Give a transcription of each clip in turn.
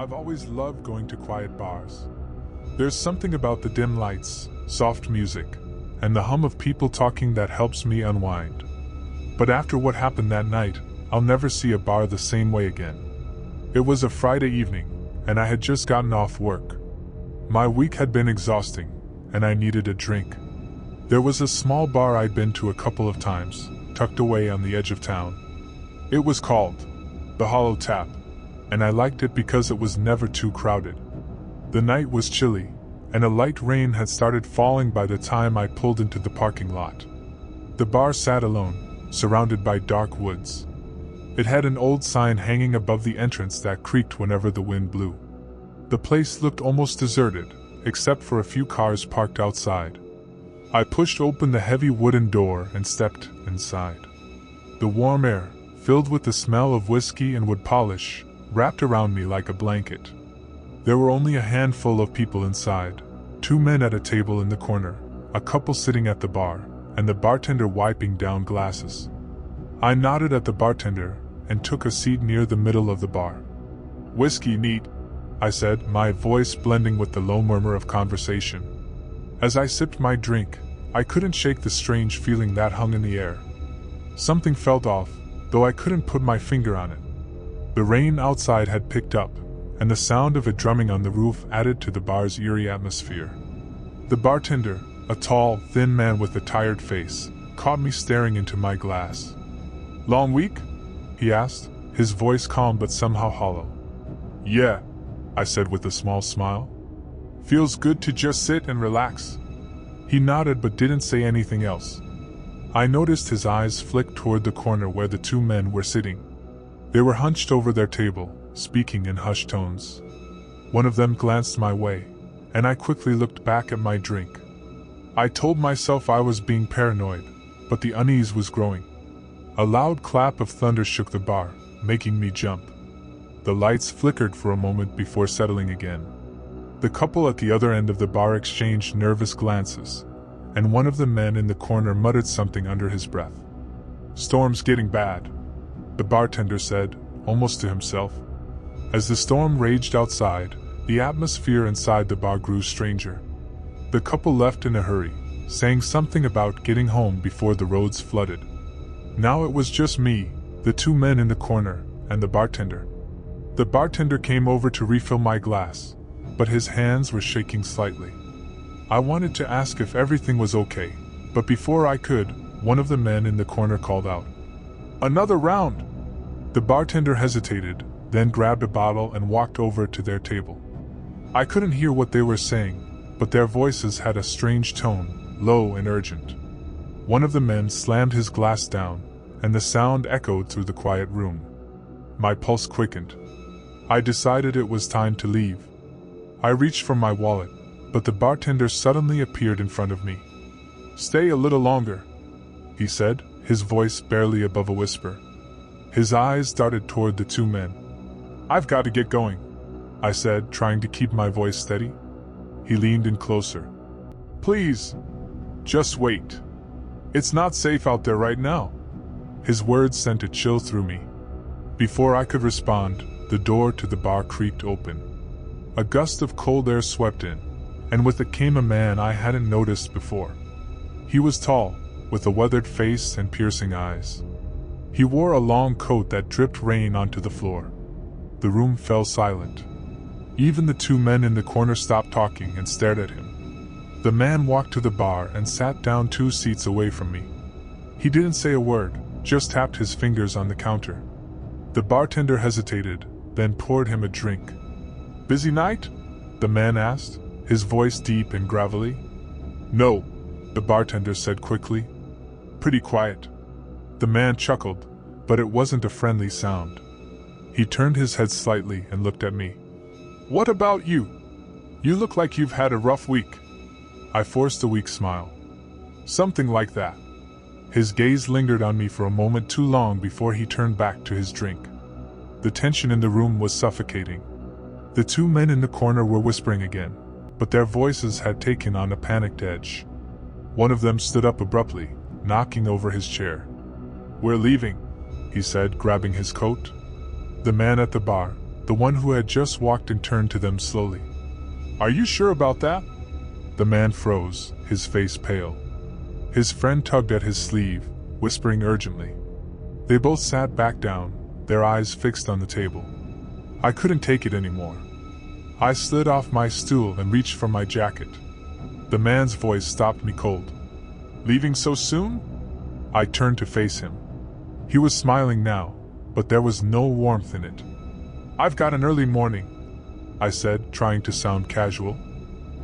I've always loved going to quiet bars. There's something about the dim lights, soft music, and the hum of people talking that helps me unwind. But after what happened that night, I'll never see a bar the same way again. It was a Friday evening, and I had just gotten off work. My week had been exhausting, and I needed a drink. There was a small bar I'd been to a couple of times, tucked away on the edge of town. It was called the Hollow Tap, and I liked it because it was never too crowded. The night was chilly, and a light rain had started falling by the time I pulled into the parking lot. The bar sat alone, surrounded by dark woods. It had an old sign hanging above the entrance that creaked whenever the wind blew. The place looked almost deserted, except for a few cars parked outside. I pushed open the heavy wooden door and stepped inside. The warm air, filled with the smell of whiskey and wood polish, wrapped around me like a blanket. There were only a handful of people inside, 2 men at a table in the corner, a couple sitting at the bar, and the bartender wiping down glasses. I nodded at the bartender and took a seat near the middle of the bar. "Whiskey neat," I said, my voice blending with the low murmur of conversation. As I sipped my drink, I couldn't shake the strange feeling that hung in the air. Something felt off, though I couldn't put my finger on it. The rain outside had picked up, and the sound of it drumming on the roof added to the bar's eerie atmosphere. The bartender, a tall, thin man with a tired face, caught me staring into my glass. "Long week?" he asked, his voice calm but somehow hollow. "Yeah," I said with a small smile. "Feels good to just sit and relax." He nodded but didn't say anything else. I noticed his eyes flick toward the corner where the 2 men were sitting. They were hunched over their table, speaking in hushed tones. One of them glanced my way, and I quickly looked back at my drink. I told myself I was being paranoid, but the unease was growing. A loud clap of thunder shook the bar, making me jump. The lights flickered for a moment before settling again. The couple at the other end of the bar exchanged nervous glances, and one of the men in the corner muttered something under his breath. "Storm's getting bad," the bartender said, almost to himself. As the storm raged outside, the atmosphere inside the bar grew stranger. The couple left in a hurry, saying something about getting home before the roads flooded. Now it was just me, the 2 men in the corner, and the bartender. The bartender came over to refill my glass, but his hands were shaking slightly. I wanted to ask if everything was okay, but before I could, one of the men in the corner called out, "Another round!" The bartender hesitated, then grabbed a bottle and walked over to their table. I couldn't hear what they were saying, but their voices had a strange tone, low and urgent. One of the men slammed his glass down, and the sound echoed through the quiet room. My pulse quickened. I decided it was time to leave. I reached for my wallet, but the bartender suddenly appeared in front of me. "Stay a little longer," he said, his voice barely above a whisper. His eyes darted toward the 2 men. "I've got to get going," I said, trying to keep my voice steady. He leaned in closer. "Please, just wait. It's not safe out there right now." His words sent a chill through me. Before I could respond, the door to the bar creaked open. A gust of cold air swept in, and with it came a man I hadn't noticed before. He was tall, with a weathered face and piercing eyes. He wore a long coat that dripped rain onto the floor. The room fell silent. Even the 2 men in the corner stopped talking and stared at him. The man walked to the bar and sat down 2 seats away from me. He didn't say a word, just tapped his fingers on the counter. The bartender hesitated, then poured him a drink. "Busy night?" the man asked, his voice deep and gravelly. "No," the bartender said quickly. "Pretty quiet." The man chuckled, but it wasn't a friendly sound. He turned his head slightly and looked at me. "What about you? You look like you've had a rough week." I forced a weak smile. "Something like that." His gaze lingered on me for a moment too long before he turned back to his drink. The tension in the room was suffocating. The 2 men in the corner were whispering again, but their voices had taken on a panicked edge. One of them stood up abruptly, knocking over his chair. "We're leaving," he said, grabbing his coat. The man at the bar, the one who had just walked and turned to them slowly. "Are you sure about that?" The man froze, his face pale. His friend tugged at his sleeve, whispering urgently. They both sat back down, their eyes fixed on the table. I couldn't take it anymore. I slid off my stool and reached for my jacket. The man's voice stopped me cold. "Leaving so soon?" I turned to face him. He was smiling now, but there was no warmth in it. "I've got an early morning," I said, trying to sound casual.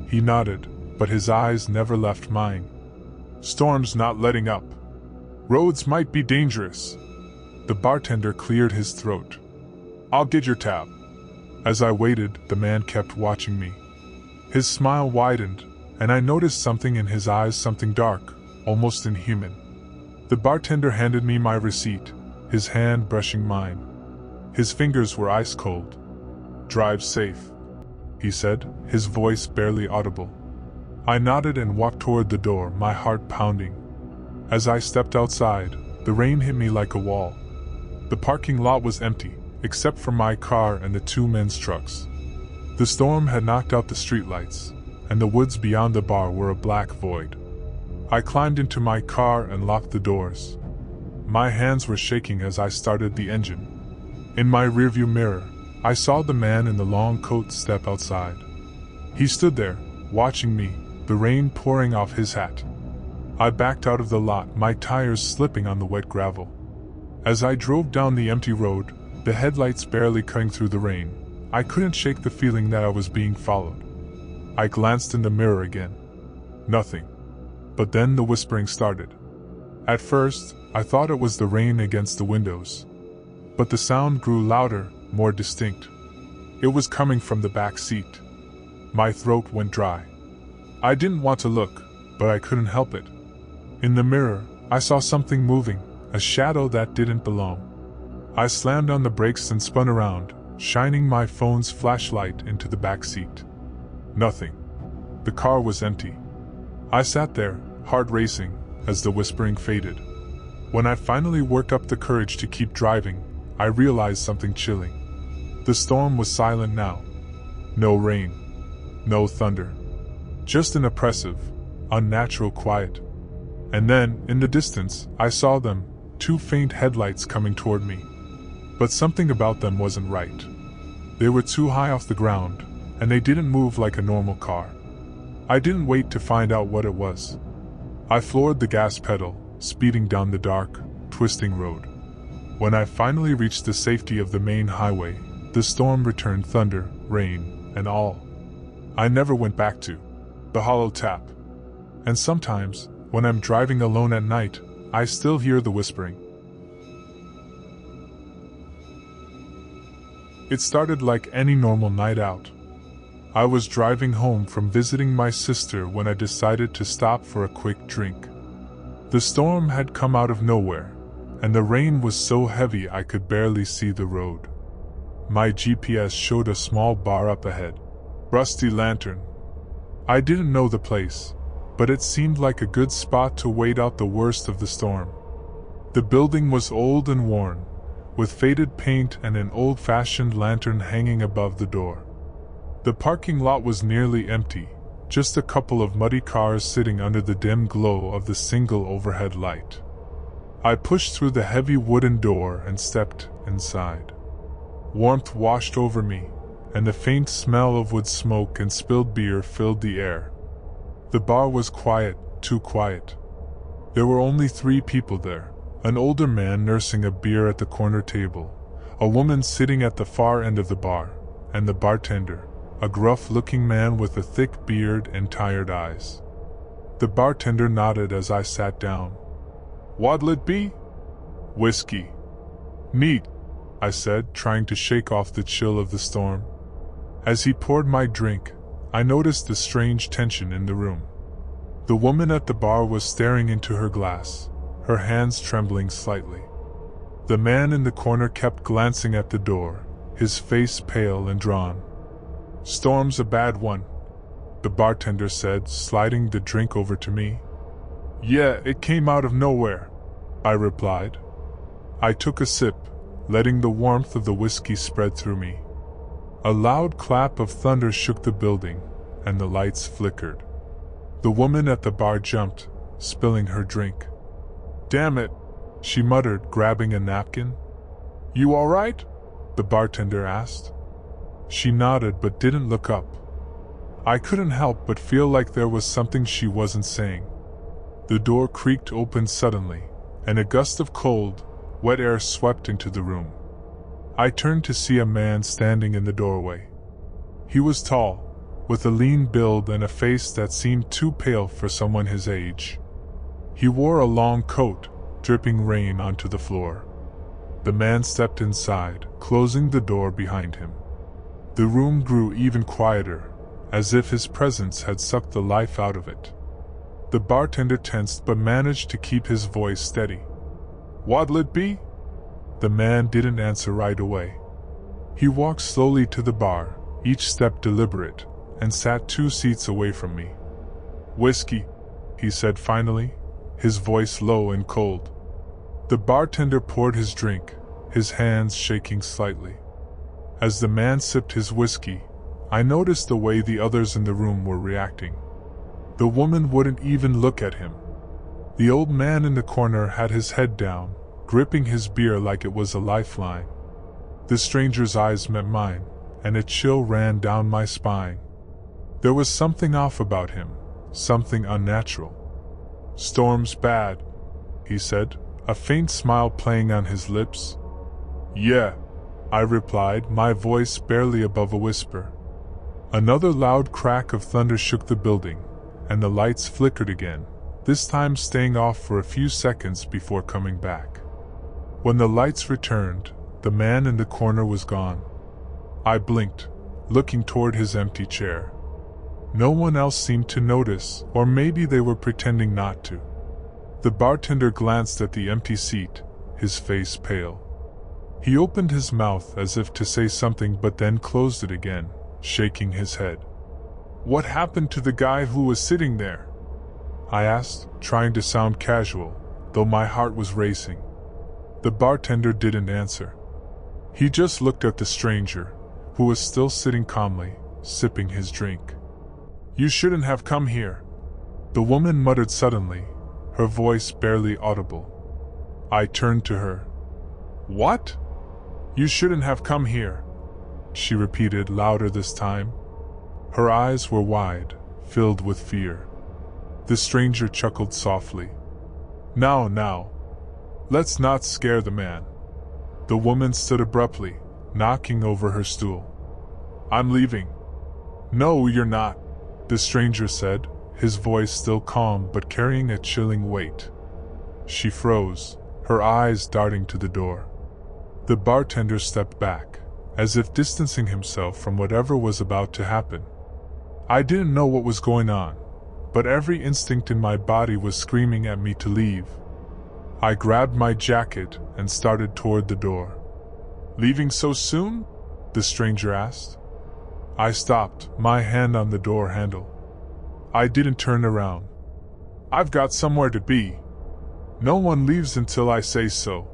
He nodded, but his eyes never left mine. "Storm's not letting up. Roads might be dangerous." The bartender cleared his throat. "I'll get your tab." As I waited, the man kept watching me. His smile widened, and I noticed something in his eyes, something dark, almost inhuman. The bartender handed me my receipt, his hand brushing mine. His fingers were ice cold. "Drive safe," he said, his voice barely audible. I nodded and walked toward the door, my heart pounding. As I stepped outside, the rain hit me like a wall. The parking lot was empty, except for my car and the two men's trucks. The storm had knocked out the streetlights, and the woods beyond the bar were a black void. I climbed into my car and locked the doors. My hands were shaking as I started the engine. In my rearview mirror, I saw the man in the long coat step outside. He stood there, watching me, the rain pouring off his hat. I backed out of the lot, my tires slipping on the wet gravel. As I drove down the empty road, the headlights barely cutting through the rain, I couldn't shake the feeling that I was being followed. I glanced in the mirror again. Nothing. But then the whispering started. At first, I thought it was the rain against the windows. But the sound grew louder, more distinct. It was coming from the back seat. My throat went dry. I didn't want to look, but I couldn't help it. In the mirror, I saw something moving, a shadow that didn't belong. I slammed on the brakes and spun around, shining my phone's flashlight into the back seat. Nothing. The car was empty. I sat there, heart racing, as the whispering faded. When I finally worked up the courage to keep driving, I realized something chilling. The storm was silent now. No rain. No thunder. Just an oppressive, unnatural quiet. And then, in the distance, I saw them, two faint headlights coming toward me. But something about them wasn't right. They were too high off the ground, and they didn't move like a normal car. I didn't wait to find out what it was. I floored the gas pedal, speeding down the dark, twisting road. When I finally reached the safety of the main highway, the storm returned, thunder, rain, and all. I never went back to the hollow tap. And sometimes, when I'm driving alone at night, I still hear the whispering. It started like any normal night out. I was driving home from visiting my sister when I decided to stop for a quick drink. The storm had come out of nowhere, and the rain was so heavy I could barely see the road. My GPS showed a small bar up ahead. Rusty lantern. I didn't know the place, but it seemed like a good spot to wait out the worst of the storm. The building was old and worn, with faded paint and an old-fashioned lantern hanging above the door. The parking lot was nearly empty, just a couple of muddy cars sitting under the dim glow of the single overhead light. I pushed through the heavy wooden door and stepped inside. Warmth washed over me, and the faint smell of wood smoke and spilled beer filled the air. The bar was quiet, too quiet. There were only 3 people there, an older man nursing a beer at the corner table, a woman sitting at the far end of the bar, and the bartender, a gruff-looking man with a thick beard and tired eyes. The bartender nodded as I sat down. "What'll it be?" "Whiskey." "Neat," I said, trying to shake off the chill of the storm. As he poured my drink, I noticed the strange tension in the room. The woman at the bar was staring into her glass, her hands trembling slightly. The man in the corner kept glancing at the door, his face pale and drawn. "Storm's a bad one," the bartender said, sliding the drink over to me. "Yeah, it came out of nowhere," I replied. I took a sip, letting the warmth of the whiskey spread through me. A loud clap of thunder shook the building, and the lights flickered. The woman at the bar jumped, spilling her drink. "Damn it," she muttered, grabbing a napkin. "You all right?" the bartender asked. She nodded but didn't look up. I couldn't help but feel like there was something she wasn't saying. The door creaked open suddenly, and a gust of cold, wet air swept into the room. I turned to see a man standing in the doorway. He was tall, with a lean build and a face that seemed too pale for someone his age. He wore a long coat, dripping rain onto the floor. The man stepped inside, closing the door behind him. The room grew even quieter, as if his presence had sucked the life out of it. The bartender tensed but managed to keep his voice steady. "What'll it be?" The man didn't answer right away. He walked slowly to the bar, each step deliberate, and sat 2 seats away from me. "Whiskey," he said finally, his voice low and cold. The bartender poured his drink, his hands shaking slightly. As the man sipped his whiskey, I noticed the way the others in the room were reacting. The woman wouldn't even look at him. The old man in the corner had his head down, gripping his beer like it was a lifeline. The stranger's eyes met mine, and a chill ran down my spine. There was something off about him, something unnatural. "Storm's bad," he said, a faint smile playing on his lips. "Yeah," I replied, my voice barely above a whisper. Another loud crack of thunder shook the building, and the lights flickered again, this time staying off for a few seconds before coming back. When the lights returned, the man in the corner was gone. I blinked, looking toward his empty chair. No one else seemed to notice, or maybe they were pretending not to. The bartender glanced at the empty seat, his face pale. He opened his mouth as if to say something but then closed it again, shaking his head. "What happened to the guy who was sitting there?" I asked, trying to sound casual, though my heart was racing. The bartender didn't answer. He just looked at the stranger, who was still sitting calmly, sipping his drink. "You shouldn't have come here," the woman muttered suddenly, her voice barely audible. I turned to her. "What?" "You shouldn't have come here," she repeated louder this time. Her eyes were wide, filled with fear. The stranger chuckled softly. Now, let's not scare the man." The woman stood abruptly, knocking over her stool. "I'm leaving." "No, you're not," the stranger said, his voice still calm but carrying a chilling weight. She froze, her eyes darting to the door. The bartender stepped back, as if distancing himself from whatever was about to happen. I didn't know what was going on, but every instinct in my body was screaming at me to leave. I grabbed my jacket and started toward the door. "Leaving so soon?" the stranger asked. I stopped, my hand on the door handle. I didn't turn around. "I've got somewhere to be. No one leaves until I say so,"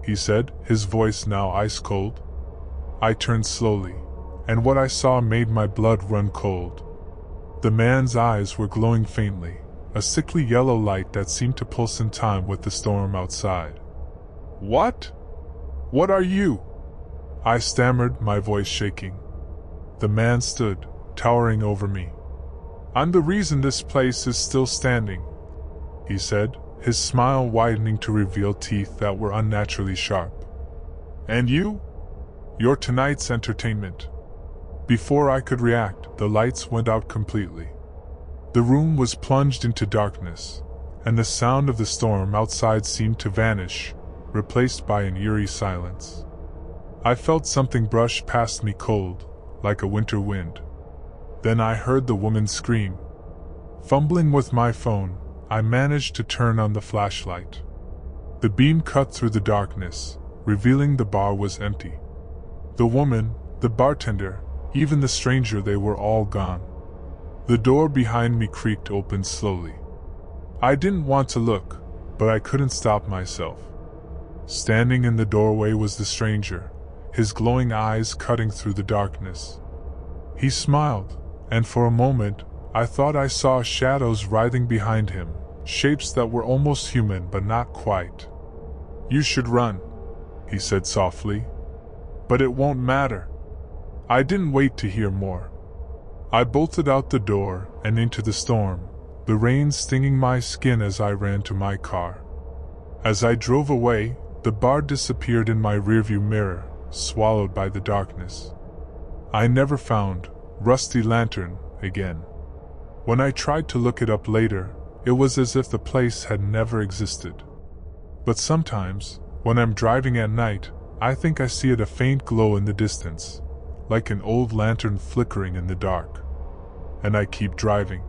he said, his voice now ice cold. I turned slowly, and what I saw made my blood run cold. The man's eyes were glowing faintly, a sickly yellow light that seemed to pulse in time with the storm outside. "What? What are you?" I stammered, my voice shaking. The man stood, towering over me. "I'm the reason this place is still standing," he said, his smile widening to reveal teeth that were unnaturally sharp. "And you? You're tonight's entertainment." Before I could react, the lights went out completely. The room was plunged into darkness, and the sound of the storm outside seemed to vanish, replaced by an eerie silence. I felt something brush past me cold, like a winter wind. Then I heard the woman scream. Fumbling with my phone, I managed to turn on the flashlight. The beam cut through the darkness, revealing the bar was empty. The woman, the bartender, even the stranger, they were all gone. The door behind me creaked open slowly. I didn't want to look, but I couldn't stop myself. Standing in the doorway was the stranger, his glowing eyes cutting through the darkness. He smiled, and for a moment, I thought I saw shadows writhing behind him, shapes that were almost human but not quite. "You should run," he said softly. "But it won't matter." I didn't wait to hear more. I bolted out the door and into the storm, the rain stinging my skin as I ran to my car. As I drove away, the bar disappeared in my rearview mirror, swallowed by the darkness. I never found Rusty Lantern again. When I tried to look it up later, it was as if the place had never existed. But sometimes, when I'm driving at night, I think I see a faint glow in the distance, like an old lantern flickering in the dark. And I keep driving.